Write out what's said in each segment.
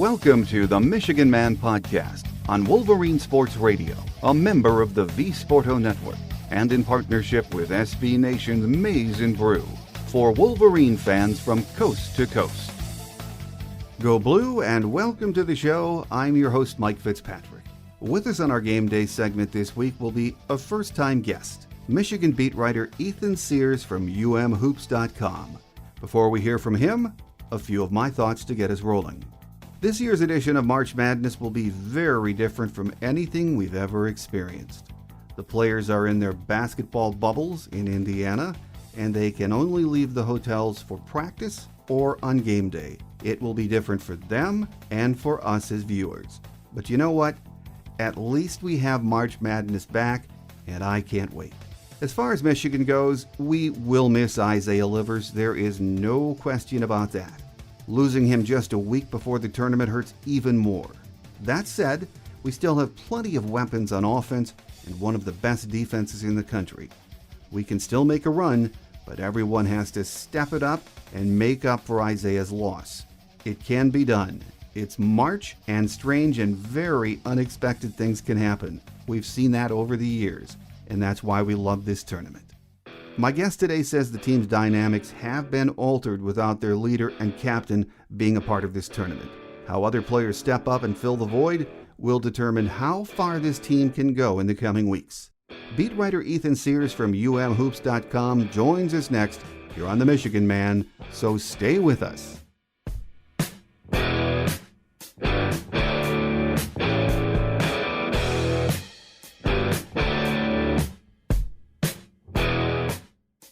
Welcome to the Michigan Man Podcast on Wolverine Sports Radio, a member of the V-Sporto Network, and in partnership with SB Nation's Maize and Brew, for Wolverine fans from coast to coast. Go Blue, and welcome to the show. I'm your host, Mike Fitzpatrick. With us on our Game Day segment this week will be a first-time guest, Michigan beat writer Ethan Sears from umhoops.com. Before we hear from him, a few of my thoughts to get us rolling. This year's edition of March Madness will be very different from anything we've ever experienced. The players are in their basketball bubbles in Indiana, and they can only leave the hotels for practice or on game day. It will be different for them and for us as viewers. But you know what? At least we have March Madness back, and I can't wait. As far as Michigan goes, we will miss Isaiah Livers. There is no question about that. Losing him just a week before the tournament hurts even more. That said, we still have plenty of weapons on offense and one of the best defenses in the country. We can still make a run, but everyone has to step it up and make up for Isaiah's loss. It can be done. It's March, and strange and very unexpected things can happen. We've seen that over the years, and that's why we love this tournament. My guest today says the team's dynamics have been altered without their leader and captain being a part of this tournament. How other players step up and fill the void will determine how far this team can go in the coming weeks. Beat writer Ethan Sears from umhoops.com joins us next here on The Michigan Man, so stay with us.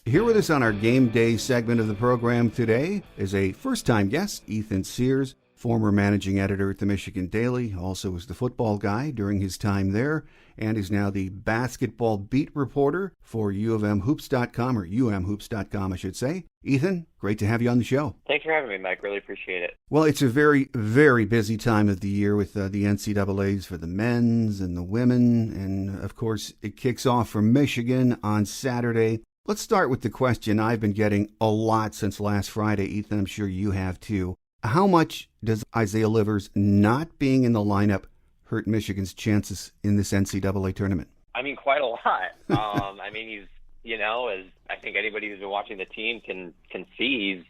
Here with us on our Game Day segment of the program today is a first-time guest, Ethan Sears, former managing editor at the Michigan Daily, also was the football guy during his time there, and is now the basketball beat reporter for umhoops.com, or umhoops.com, I should say. Ethan, great to have you on the show. Thanks for having me, Mike. Really appreciate it. Well, it's a very, very busy time of the year with the NCAAs for the men's and the women, and of course, it kicks off for Michigan on Saturday. Let's start with the question I've been getting a lot since last Friday, Ethan. I'm sure you have too. How much does Isaiah Livers not being in the lineup hurt Michigan's chances in this NCAA tournament? I mean, quite a lot. I mean, he's, as I think anybody who's been watching the team can see, he's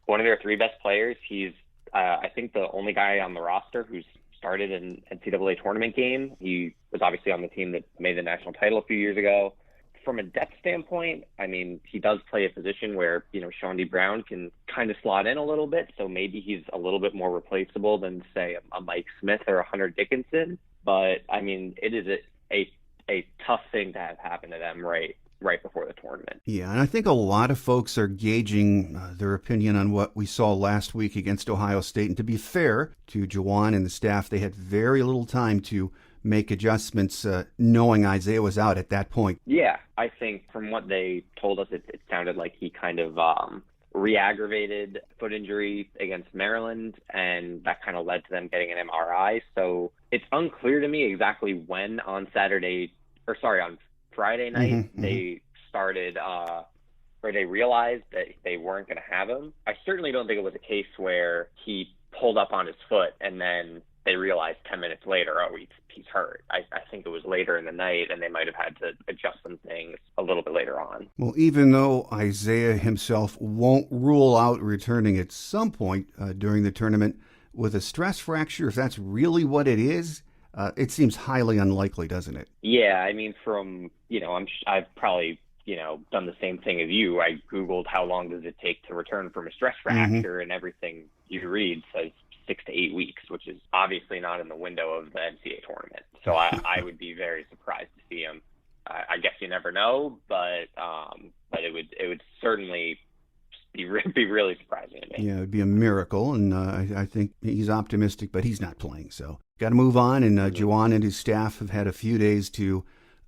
one of their three best players. He's, I think, the only guy on the roster who's started an NCAA tournament game. He was obviously on the team that made the national title a few years ago. From a depth standpoint, I mean, he does play a position where, Sean D. Brown can kind of slot in a little bit. So maybe he's a little bit more replaceable than, say, a Mike Smith or a Hunter Dickinson. But, I mean, it is a tough thing to have happen to them right before the tournament. Yeah, and I think a lot of folks are gauging their opinion on what we saw last week against Ohio State. And to be fair to Juwan and the staff, they had very little time to make adjustments knowing Isaiah was out at that point. Yeah, I think from what they told us, it sounded like he kind of re-aggravated foot injury against Maryland, and that kind of led to them getting an MRI. So it's unclear to me exactly when on Friday night they started or they realized that they weren't going to have him. I certainly don't think it was a case where he pulled up on his foot and then they realized 10 minutes later, he's hurt. I think it was later in the night, and they might have had to adjust some things a little bit later on. Well, even though Isaiah himself won't rule out returning at some point during the tournament with a stress fracture, if that's really what it is, it seems highly unlikely, doesn't it? Yeah, I mean, I've probably done the same thing as you. I Googled how long does it take to return from a stress fracture, and everything you read says 6 to 8 weeks, which is obviously not in the window of the NCAA tournament. So I would be very surprised to see him. I guess you never know, but it would certainly be really surprising to me. Yeah, it would be a miracle, and I think he's optimistic, but he's not playing. So got to move on, and Juwan and his staff have had a few days to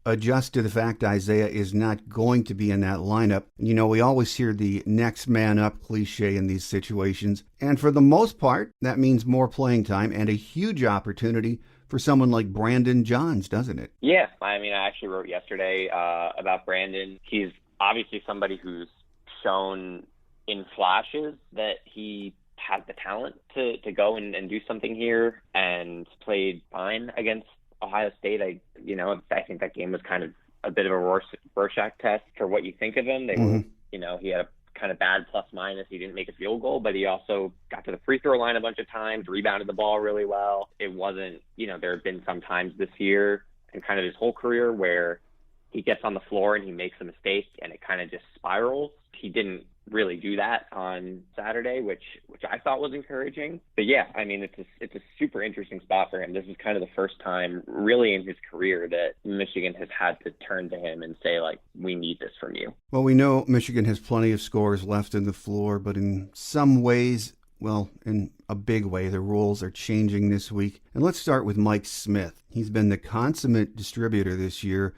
adjust to the fact Isaiah is not going to be in that lineup. We always hear the next man up cliche in these situations. And for the most part, that means more playing time and a huge opportunity for someone like Brandon Johns, doesn't it? Yeah. I mean, I actually wrote yesterday about Brandon. He's obviously somebody who's shown in flashes that he has the talent to go and do something here, and played fine against Ohio State. I think that game was kind of a bit of a Rorschach test for what you think of him. They were, he had a kind of bad plus minus. He didn't make a field goal, but he also got to the free throw line a bunch of times, rebounded the ball really well. It wasn't, there have been some times this year and kind of his whole career where he gets on the floor and he makes a mistake and it kind of just spirals. He didn't really do that on Saturday, which I thought was encouraging. But yeah, I mean, it's a super interesting spot for him. This is kind of the first time really in his career that Michigan has had to turn to him and say, like, we need this from you. Well, we know Michigan has plenty of scores left in the floor, but in some ways, well, in a big way, the rules are changing this week. And let's start with Mike Smith. He's been the consummate distributor this year,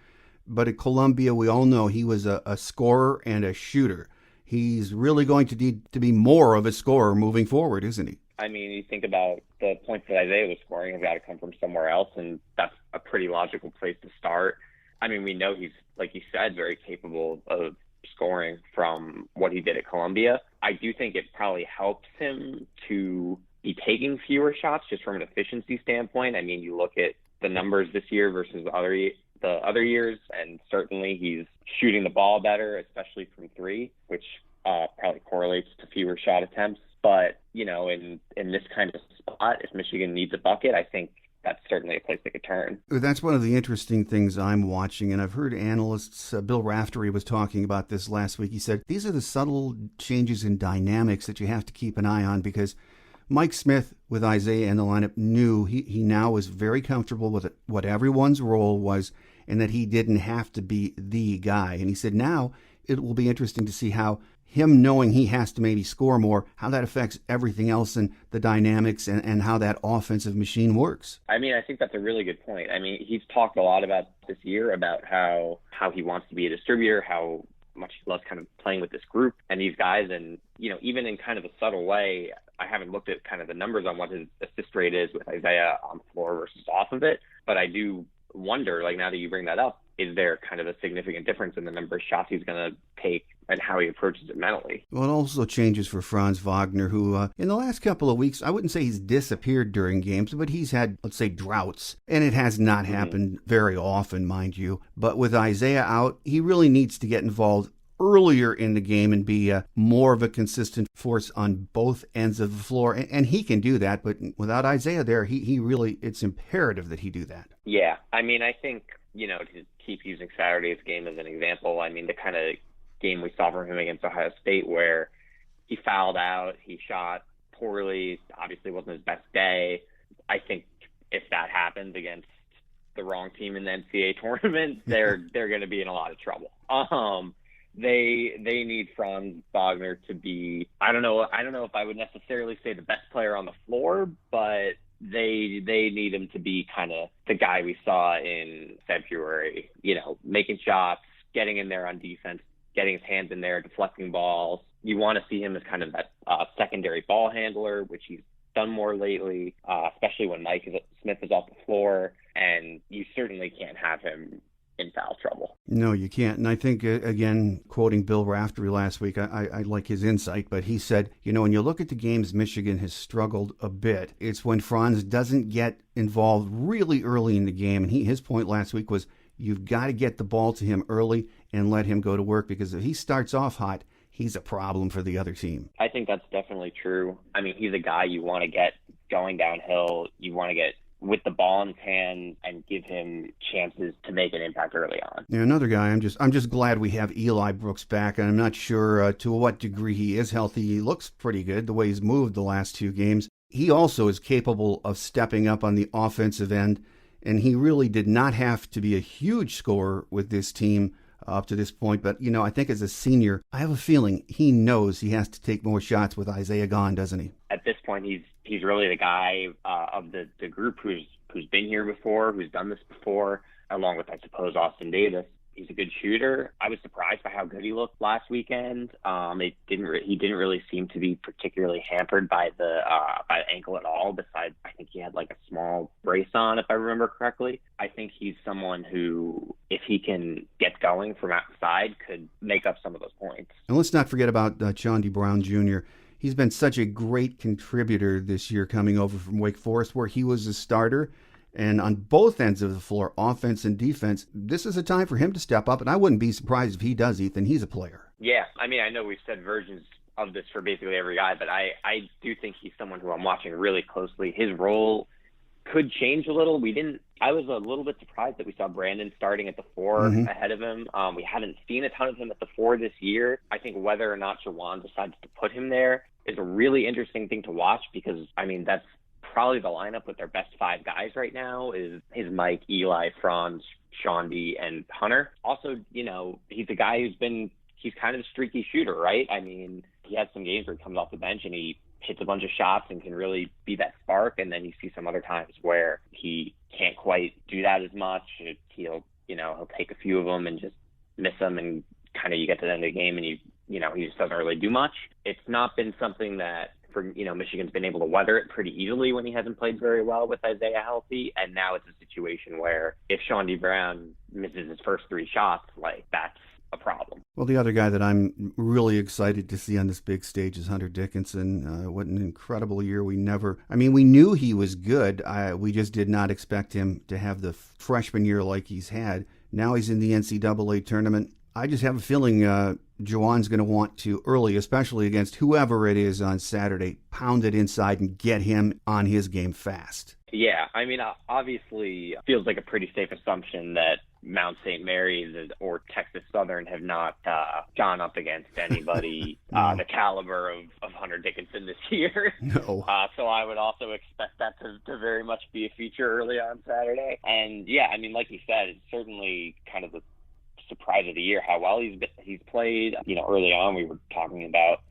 but at Columbia, we all know he was a scorer and a shooter. He's really going to need to be more of a scorer moving forward, isn't he? I mean, you think about the points that Isaiah was scoring have got to come from somewhere else, and that's a pretty logical place to start. I mean, we know he's, like you said, very capable of scoring from what he did at Columbia. I do think it probably helps him to be taking fewer shots just from an efficiency standpoint. I mean, you look at the numbers this year versus the other years, and certainly he's shooting the ball better, especially from three, which probably correlates to fewer shot attempts. But, in this kind of spot, if Michigan needs a bucket, I think that's certainly a place they could turn. That's one of the interesting things I'm watching, and I've heard analysts, Bill Raftery was talking about this last week. He said, these are the subtle changes in dynamics that you have to keep an eye on, because Mike Smith with Isaiah in the lineup knew he now was very comfortable with what everyone's role was and that he didn't have to be the guy. And he said now it will be interesting to see how him knowing he has to maybe score more, how that affects everything else and the dynamics and how that offensive machine works. I mean, I think that's a really good point. I mean, he's talked a lot about this year about how he wants to be a distributor, how much he loves kind of playing with this group and these guys. And, even in kind of a subtle way, I haven't looked at kind of the numbers on what his assist rate is with Isaiah on the floor versus off of it. But I do wonder, like, now that you bring that up, is there kind of a significant difference in the number of shots he's going to take and how he approaches it mentally? Well, it also changes for Franz Wagner, who in the last couple of weeks, I wouldn't say he's disappeared during games, but he's had, let's say, droughts. And it has not happened very often, mind you. But with Isaiah out, he really needs to get involved earlier in the game and be more of a consistent force on both ends of the floor. And he can do that, but without Isaiah there, he really, it's imperative that he do that. Yeah, I mean, I think, to keep using Saturday's game as an example, I mean, the kind of game we saw from him against Ohio State where he fouled out, he shot poorly, obviously wasn't his best day. I think if that happens against the wrong team in the NCAA tournament, they're going to be in a lot of trouble. They need Franz Wagner to be, I don't know if I would necessarily say the best player on the floor, but they need him to be kind of the guy we saw in February, making shots, getting in there on defense, getting his hands in there, deflecting balls. You want to see him as kind of that secondary ball handler, which he's done more lately, especially when Smith is off the floor, and you certainly can't have him in foul trouble. No, you can't. And I think, again, quoting Bill Raftery last week, I like his insight, but he said, when you look at the games Michigan has struggled a bit, it's when Franz doesn't get involved really early in the game. And his point last week was, you've got to get the ball to him early and let him go to work, because if he starts off hot, he's a problem for the other team. I think that's definitely true. I mean, he's a guy you want to get going downhill. You want to get with the ball in his hand and give him chances to make an impact early on. Yeah, another guy, I'm just glad we have Eli Brooks back, and I'm not sure to what degree he is healthy. He looks pretty good the way he's moved the last two games. He also is capable of stepping up on the offensive end, and he really did not have to be a huge scorer with this team up to this point. But, I think as a senior, I have a feeling he knows he has to take more shots with Isaiah gone, doesn't he? At this point, he's really the guy of the group who's been here before, who's done this before, along with, I suppose, Austin Davis. He's a good shooter. I was surprised by how good he looked last weekend. He didn't really seem to be particularly hampered by the ankle at all. Besides, I think he had like a small brace on, if I remember correctly. I think he's someone who, if he can get going from outside, could make up some of those points. And let's not forget about Chauncey Brown Jr. he's been such a great contributor this year coming over from Wake Forest, where he was a starter. And on both ends of the floor, offense and defense, this is a time for him to step up. And I wouldn't be surprised if he does, Ethan. He's a player. Yeah, I mean, I know we've said versions of this for basically every guy, but I do think he's someone who I'm watching really closely. His role could change a little. I was a little bit surprised that we saw Brandon starting at the 4 ahead of him. We haven't seen a ton of him at the 4 this year. I think whether or not Jawan decides to put him there is a really interesting thing to watch because, I mean, that's probably the lineup with their best 5 guys right now is Mike, Eli, Franz, Shaundi, and Hunter. Also, you know, he's a guy he's kind of a streaky shooter, right? I mean, he has some games where he comes off the bench and he hits a bunch of shots and can really be that spark. And then you see some other times where he can't quite do that as much. He'll take a few of them and just miss them, and kind of you get to the end of the game and he just doesn't really do much. It's not been something that Michigan's been able to weather it pretty easily when he hasn't played very well with Isaiah healthy. And now it's a situation where if Shaundi Brown misses his first 3 shots, like that's a problem. Well, the other guy that I'm really excited to see on this big stage is Hunter Dickinson. What an incredible year. We knew he was good. We just did not expect him to have the freshman year like he's had. Now he's in the NCAA tournament. I just have a feeling Jawan's going to want to early, especially against whoever it is on Saturday, pound it inside and get him on his game fast. Yeah, I mean, obviously, it feels like a pretty safe assumption that Mount St. Mary's or Texas Southern have not gone up against anybody the caliber of Hunter Dickinson this year. No. So I would also expect that to very much be a feature early on Saturday. And yeah, I mean, like you said, it's certainly kind of the surprise of the year how well he's played. Early on we were talking about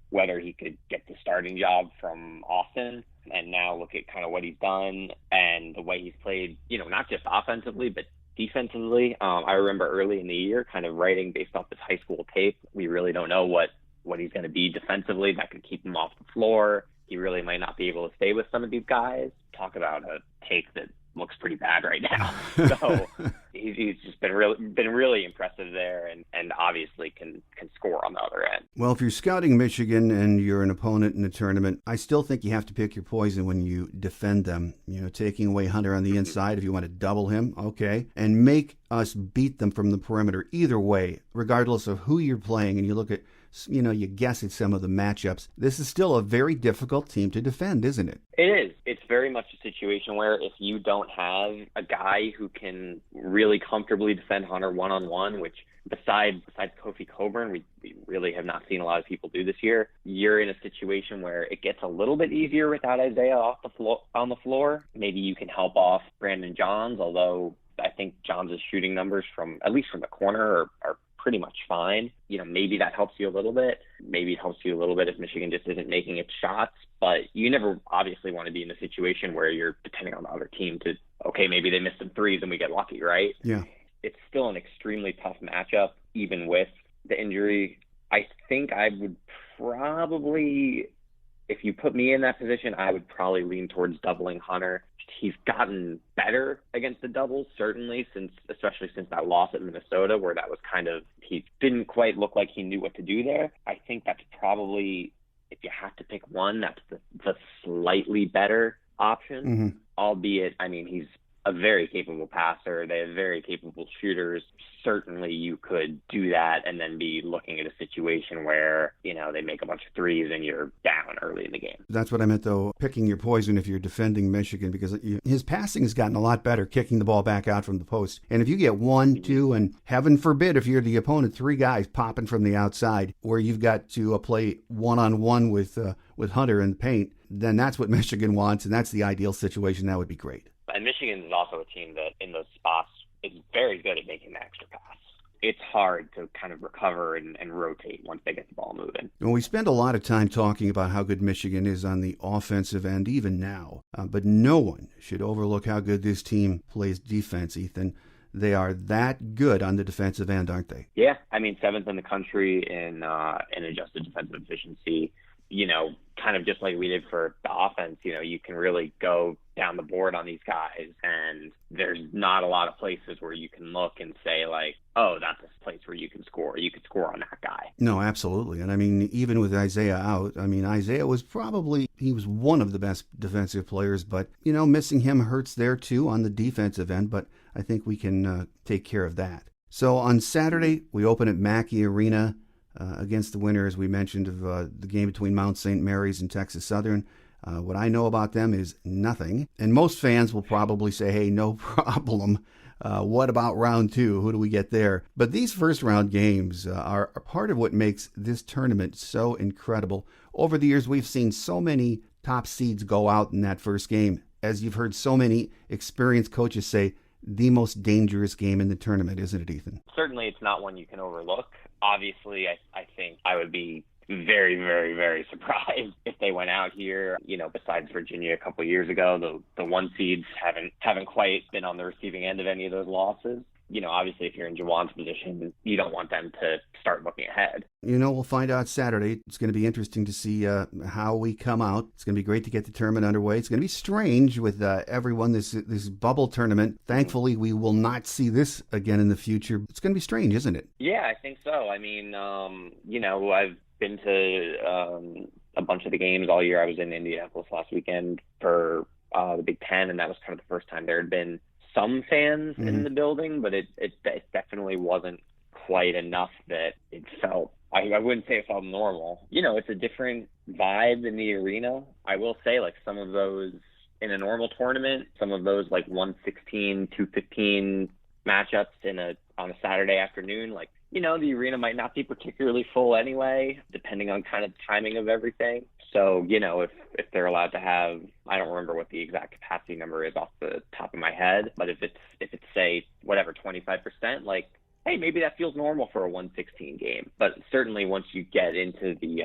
whether he could get the starting job from Austin, and now look at kind of what he's done and the way he's played, not just offensively but defensively. I remember early in the year kind of writing based off his high school tape, we really don't know what he's going to be defensively that could keep him off the floor. He really might not be able to stay with some of these guys. Talk about a take that looks pretty bad right now. So he's just been really impressive there, and obviously can score on the other end. Well, if you're scouting Michigan and you're an opponent in the tournament, I still think you have to pick your poison when you defend them. Taking away Hunter on the inside, if you want to double him, okay, and make us beat them from the perimeter. Either way, regardless of who you're playing, and you look at, you guess at some of the matchups, this is still a very difficult team to defend, isn't it? It is. It's very much a situation where if you don't have a guy who can really comfortably defend Hunter one-on-one, which besides Kofi Coburn, we really have not seen a lot of people do this year, you're in a situation where it gets a little bit easier without Isaiah on the floor. Maybe you can help off Brandon Johns, although I think Johns' shooting numbers at least from the corner are pretty much fine. Maybe that helps you a little bit. Maybe it helps you a little bit if Michigan just isn't making its shots. But you never obviously want to be in a situation where you're depending on the other team to, okay, maybe they miss some threes and we get lucky, right? Yeah. It's still an extremely tough matchup, even with the injury. I think I would probably, if you put me in that position, I would probably lean towards doubling Hunter. He's gotten better against the doubles, certainly, especially since that loss at Minnesota, where that was he didn't quite look like he knew what to do there. I think that's probably, if you have to pick one, that's the slightly better option, albeit, I mean, he's a very capable passer. They have very capable shooters. Certainly you could do that and then be looking at a situation where, they make a bunch of threes and you're down early in the game. That's what I meant, though, picking your poison if you're defending Michigan, because his passing has gotten a lot better, kicking the ball back out from the post. And if you get 1, 2, and heaven forbid, if you're the opponent, 3 guys popping from the outside where you've got to play one-on-one with Hunter in the paint, then that's what Michigan wants, and that's the ideal situation. That would be great. And Michigan is also a team that in those spots is very good at making the extra pass. It's hard to kind of recover and rotate once they get the ball moving. Well, we spend a lot of time talking about how good Michigan is on the offensive end, even now. But no one should overlook how good this team plays defense, Ethan. They are that good on the defensive end, aren't they? Yeah, I mean, 7th in the country in adjusted defensive efficiency. kind of just like we did for the offense, you can really go down the board on these guys, and there's not a lot of places where you can look and say like, oh, that's a place where you can score. You could score on that guy. No, absolutely. And I mean, even with Isaiah out, Isaiah was he was one of the best defensive players, but, missing him hurts there too on the defensive end, but I think we can take care of that. So on Saturday, we open at Mackey Arena against the winner, as we mentioned, of the game between Mount St. Mary's and Texas Southern. What I know about them is nothing. And most fans will probably say, hey, no problem. What about round two? Who do we get there? But these first round games are part of what makes this tournament so incredible. Over the years, we've seen so many top seeds go out in that first game. As you've heard so many experienced coaches say, the most dangerous game in the tournament, isn't it, Ethan? Certainly it's not one you can overlook. Obviously, I think I would be very, very, very surprised if they went out here. Besides Virginia a couple of years ago, the one seeds haven't quite been on the receiving end of any of those losses. Obviously, if you're in Jawan's position, you don't want them to start looking ahead. We'll find out Saturday. It's going to be interesting to see how we come out. It's going to be great to get the tournament underway. It's going to be strange with everyone, this bubble tournament. Thankfully, we will not see this again in the future. It's going to be strange, isn't it? Yeah, I think so. I mean, I've been to a bunch of the games all year. I was in Indianapolis last weekend for the Big Ten, and that was kind of the first time there had been some fans in the building, but it definitely wasn't quite enough that it felt, I wouldn't say it felt normal. It's a different vibe in the arena. I will say, like, some of those in a normal tournament, some of those like 116, 215 matchups on a Saturday afternoon, like, the arena might not be particularly full anyway, depending on kind of timing of everything. So, if they're allowed to have, I don't remember what the exact capacity number is off the top of my head, but if it's say, whatever, 25%, like, hey, maybe that feels normal for a 116 game. But certainly once you get into the,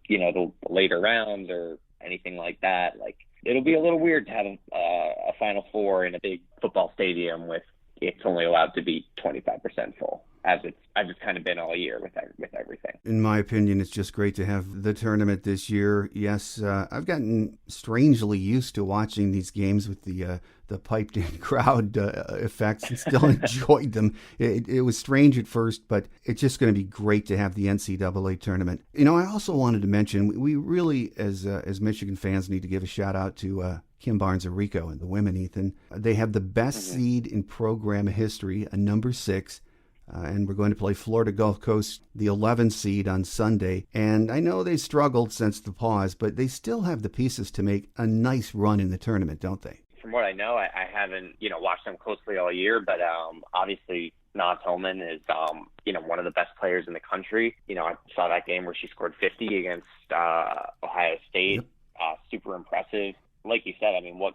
the later rounds or anything like that, like, it'll be a little weird to have a Final Four in a big football stadium with it's only allowed to be 25% full, as it's kind of been all year with everything. In my opinion, it's just great to have the tournament this year. Yes, I've gotten strangely used to watching these games with the piped-in crowd effects and still enjoyed them. It was strange at first, but it's just going to be great to have the NCAA tournament. I also wanted to mention, we really, as Michigan fans, need to give a shout-out to Kim Barnes Arico and the women, Ethan. They have the best seed in program history, a number 6. And we're going to play Florida Gulf Coast, the 11 seed, on Sunday. And I know they struggled since the pause, but they still have the pieces to make a nice run in the tournament, don't they? From what I know, I haven't, watched them closely all year, but obviously Naz Hillman is, one of the best players in the country. I saw that game where she scored 50 against Ohio State. Yep. Super impressive. Like you said, I mean, what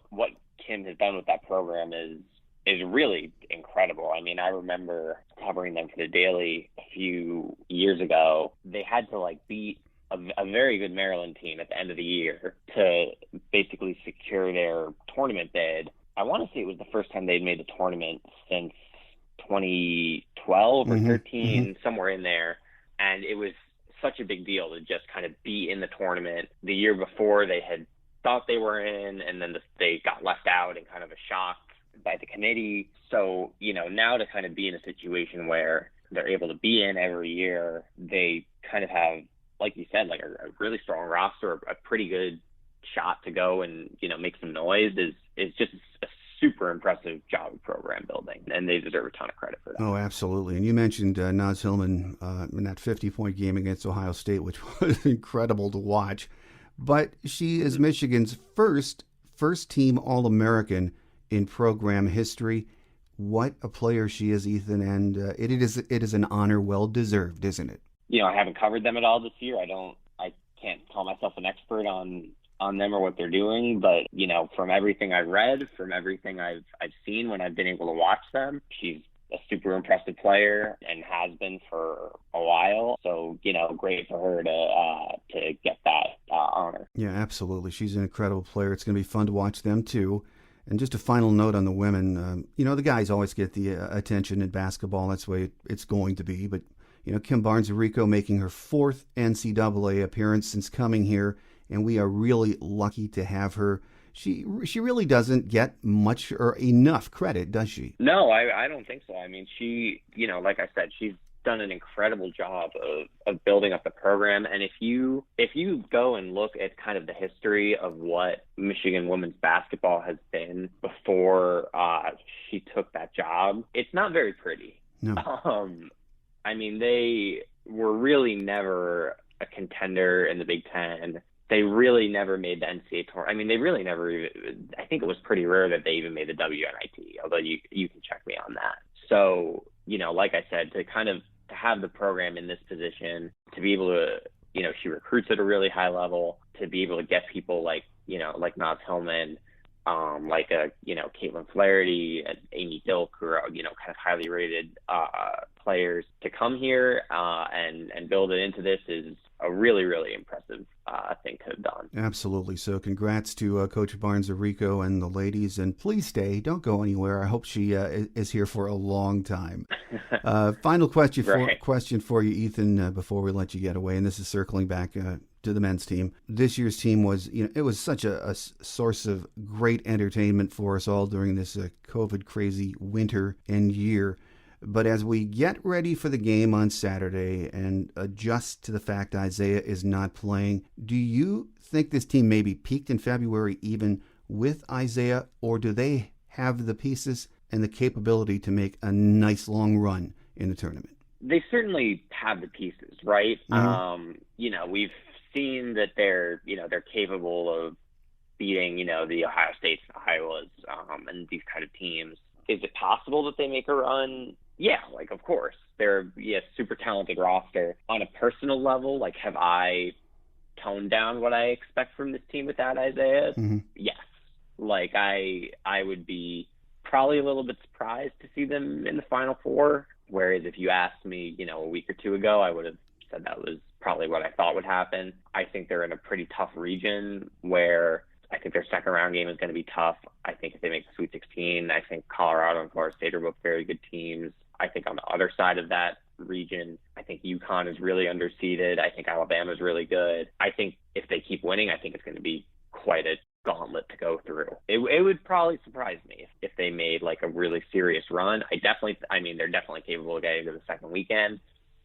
Kim has done with that program is really incredible. I mean, I remember covering them for the Daily a few years ago. They had to beat a very good Maryland team at the end of the year to basically secure their tournament bid. I want to say it was the first time they'd made the tournament since 2012 or 13, somewhere in there. And it was such a big deal to just kind of be in the tournament. The year before, they had thought they were in, and then they got left out in kind of a shock by the committee. So, now to kind of be in a situation where they're able to be in every year, they kind of have, like you said, like a really strong roster, a pretty good shot to go and, make some noise is just a super impressive job of program building, and they deserve a ton of credit for that. Oh, absolutely. And you mentioned Naz Hillman in that 50-point game against Ohio State, which was incredible to watch. But she is Michigan's first team All-American in program history. What a player she is, Ethan, and it is an honor well deserved, isn't it? I haven't covered them at all this year. I can't call myself an expert on them or what they're doing, but from everything I've read, from everything I've seen when I've been able to watch them, she's a super impressive player and has been for a while. So, great for her to get that honor. Yeah, absolutely. She's an incredible player. It's going to be fun to watch them too. And just a final note on the women, the guys always get the attention in basketball. That's the way it's going to be. But, Kim Barnes Arico making her 4th NCAA appearance since coming here, and we are really lucky to have her. She really doesn't get much or enough credit, does she? No, I don't think so. I mean, she, like I said, she's done an incredible job of building up the program. And if you go and look at kind of the history of what Michigan women's basketball has been before she took that job, it's not very pretty. No. I mean, they were really never a contender in the Big Ten. They really never made the NCAA tournament. I mean, they really never even, I think it was pretty rare that they even made the WNIT, although you can check me on that. So, like I said, to have the program in this position, to be able to, she recruits at a really high level, to be able to get people like Naz Hillman, like Caitlin Flaherty, Amy Dilk, who are, kind of highly rated players, to come here and build it into this is a really, really impressive thing to have done. Absolutely. So congrats to Coach Barnes Arico and the ladies, and please stay. Don't go anywhere. I hope she is here for a long time. Final question for you, Ethan, before we let you get away, and this is circling back to the men's team. This year's team was, it was such a source of great entertainment for us all during this COVID crazy winter and year. But as we get ready for the game on Saturday and adjust to the fact Isaiah is not playing, do you think this team maybe peaked in February even with Isaiah, or do they have the pieces and the capability to make a nice long run in the tournament? They certainly have the pieces, right? Mm-hmm. We've seen that they're capable of beating, the Ohio States and Iowas and these kind of teams. Is it possible that they make a run? Yeah, of course. They're a super talented roster. On a personal level, have I toned down what I expect from this team without Isaiah? Mm-hmm. Yes. I would be probably a little bit surprised to see them in the Final Four, whereas if you asked me, a week or two ago, I would have said that was probably what I thought would happen. I think they're in a pretty tough region where I think their second round game is going to be tough. I think if they make the Sweet 16, I think Colorado and Florida State are both very good teams. I think on the other side of that region, I think UConn is really underseeded. I think Alabama is really good. I think if they keep winning, I think it's going to be quite a gauntlet to go through. It would probably surprise me if they made a really serious run. They're definitely capable of getting to the second weekend.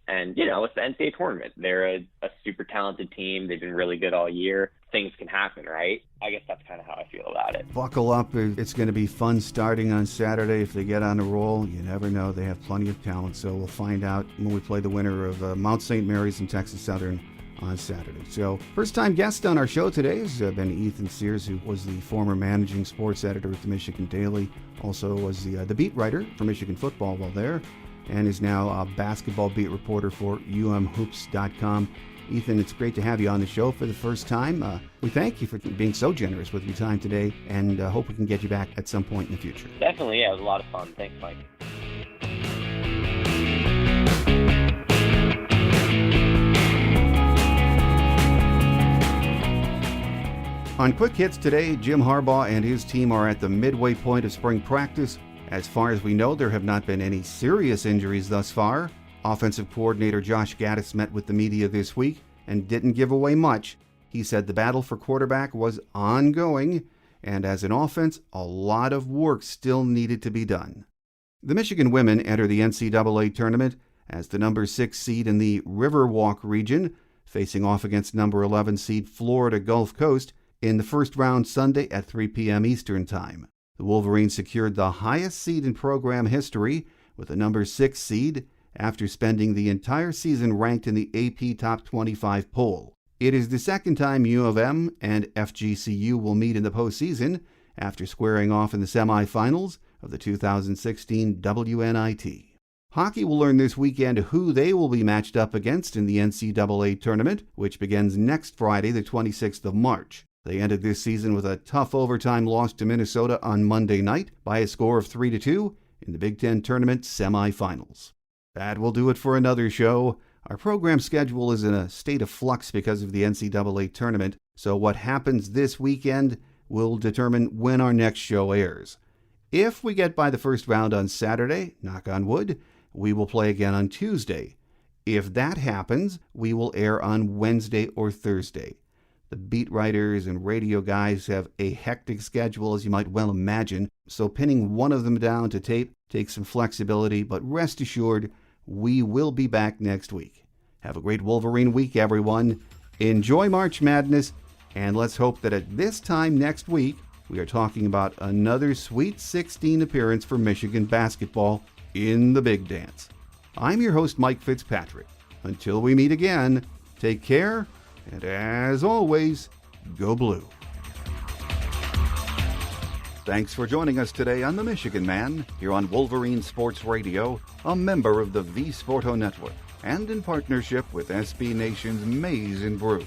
And, it's the NCAA tournament. They're a super talented team. They've been really good all year. Things can happen, right? I guess that's kind of how I feel about it. Buckle up. It's going to be fun starting on Saturday. If they get on a roll, you never know. They have plenty of talent. So we'll find out when we play the winner of Mount St. Mary's and Texas Southern on Saturday. So first-time guest on our show today has been Ethan Sears, who was the former managing sports editor at the Michigan Daily. Also was the beat writer for Michigan football while there, and is now a basketball beat reporter for umhoops.com. Ethan, it's great to have you on the show for the first time. We thank you for being so generous with your time today, and hope we can get you back at some point in the future. Definitely, yeah, it was a lot of fun. Thanks, Mike. On Quick Hits today, Jim Harbaugh and his team are at the midway point of spring practice. As far as we know, there have not been any serious injuries thus far. Offensive coordinator Josh Gaddis met with the media this week and didn't give away much. He said the battle for quarterback was ongoing, and as an offense, a lot of work still needed to be done. The Michigan women enter the NCAA tournament as the number 6 seed in the Riverwalk region, facing off against number 11 seed Florida Gulf Coast in the first round Sunday at 3 p.m. Eastern Time. The Wolverines secured the highest seed in program history with a number 6 seed after spending the entire season ranked in the AP Top 25 poll. It is the second time U of M and FGCU will meet in the postseason after squaring off in the semifinals of the 2016 WNIT. Hockey will learn this weekend who they will be matched up against in the NCAA tournament, which begins next Friday, the 26th of March. They ended this season with a tough overtime loss to Minnesota on Monday night by a score of 3-2 in the Big Ten tournament semifinals. That will do it for another show. Our program schedule is in a state of flux because of the NCAA tournament, so what happens this weekend will determine when our next show airs. If we get by the first round on Saturday, knock on wood, we will play again on Tuesday. If that happens, we will air on Wednesday or Thursday. The beat writers and radio guys have a hectic schedule, as you might well imagine, so pinning one of them down to tape takes some flexibility, but rest assured, we will be back next week. Have a great Wolverine week, everyone. Enjoy March Madness, and let's hope that at this time next week, we are talking about another Sweet 16 appearance for Michigan basketball in the Big Dance. I'm your host, Mike Fitzpatrick. Until we meet again, take care, and as always, go blue. Thanks for joining us today on The Michigan Man, here on Wolverine Sports Radio, a member of the V Sporto Network, and in partnership with SB Nation's Maize and Brew.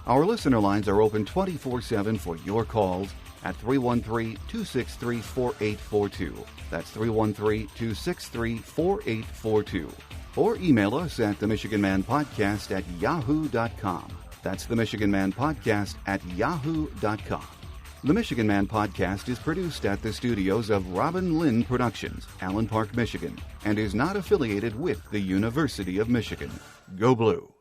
Our listener lines are open 24/7 for your calls at 313-263-4842. That's 313-263-4842. Or email us at themichiganmanpodcast@yahoo.com. That's themichiganmanpodcast@yahoo.com. The Michigan Man Podcast is produced at the studios of Robin Lynn Productions, Allen Park, Michigan, and is not affiliated with the University of Michigan. Go Blue!